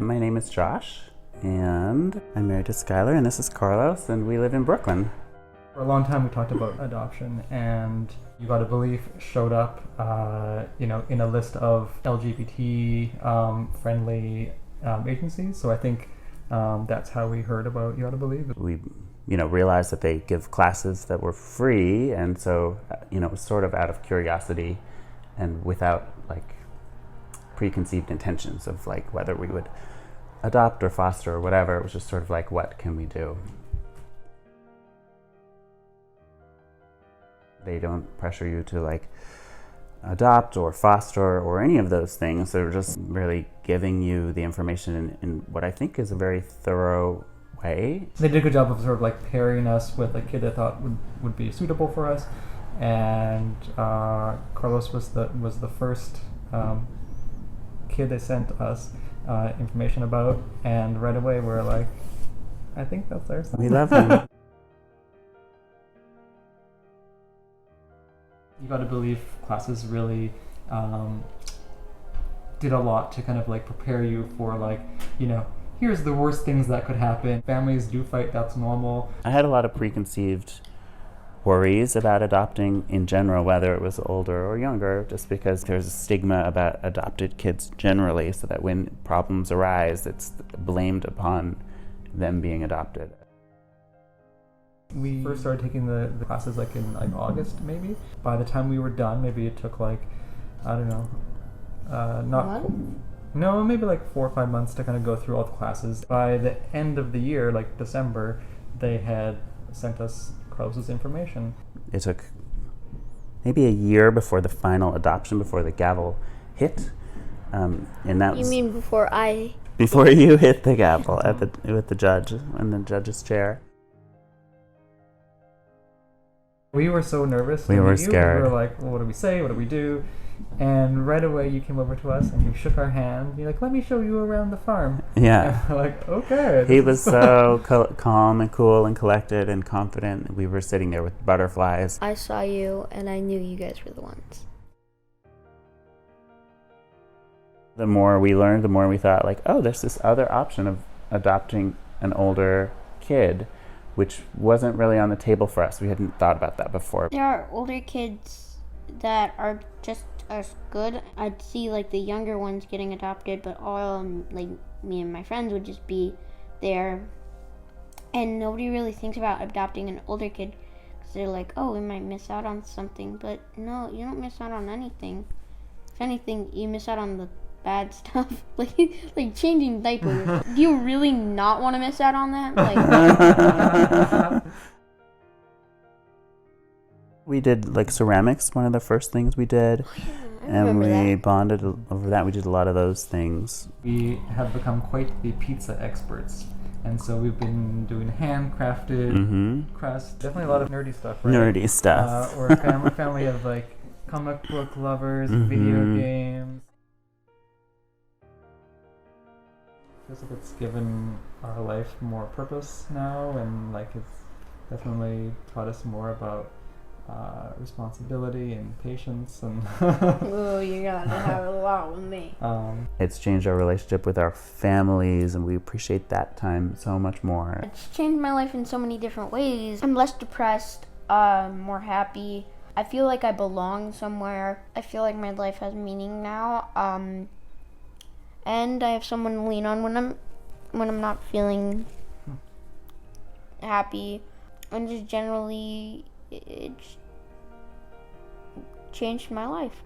My name is Josh, and I'm married to Skylar, and this is Carlos, and we live in Brooklyn. For a long time we talked about adoption, and You Gotta Believe showed up, in a list of LGBT friendly agencies. So I think that's how we heard about You Gotta Believe. We, realized that they give classes that were free, and so, it was sort of out of curiosity and without preconceived intentions of whether we would adopt or foster or whatever. It was just sort of what can we do? They don't pressure you to adopt or foster or any of those things. They're just really giving you the information in what I think is a very thorough way. They did a good job of sort of pairing us with a kid they thought would be suitable for us, and Carlos was the first kid they sent us information about, and right away we're like, I think that's our son. We love him. You Gotta Believe classes really did a lot to kind of prepare you for here's the worst things that could happen. Families do fight, that's normal. I had a lot of preconceived worries about adopting in general, whether it was older or younger, just because there's a stigma about adopted kids generally, so that when problems arise, it's blamed upon them being adopted. We first started taking the classes in August, maybe. By the time we were done, maybe it took I don't know, maybe 4 or 5 months to kind of go through all the classes. By the end of the year, December, they had sent us Carlos's information. It took maybe a year before the final adoption, before the gavel hit, and that was... You mean before I... Before you hit the gavel with the judge in the judge's chair. We were so nervous. We were scared. We were like, well, what do we say? What do we do? And right away you came over to us and you shook our hand. You're like, let me show you around the farm. Yeah. And we're like, okay. He was so calm and cool and collected and confident. We were sitting there with butterflies. I saw you and I knew you guys were the ones. The more we learned, the more we thought there's this other option of adopting an older kid, which wasn't really on the table for us. We hadn't thought about that before. There are older kids that are just as good. I'd see the younger ones getting adopted, but all me and my friends would just be there, and nobody really thinks about adopting an older kid because they're like, oh, we might miss out on something. But no, you don't miss out on anything. If anything, you miss out on the bad stuff, like changing diapers. Do you really not want to miss out on that? We did ceramics, one of the first things we did. And we bonded over that. We did a lot of those things. We have become quite the pizza experts. And so we've been doing handcrafted crust. Definitely a lot of nerdy stuff, right? Nerdy stuff. We're a family of comic book lovers, video games. I feel it's given our life more purpose now, and it's definitely taught us more about responsibility and patience and Oh, you're gonna have a lot with me. It's changed our relationship with our families, and we appreciate that time so much more. It's changed my life in so many different ways. I'm less depressed, more happy. I feel like I belong somewhere. I feel like my life has meaning now. And I have someone to lean on when I'm not feeling happy, and just generally it's changed my life.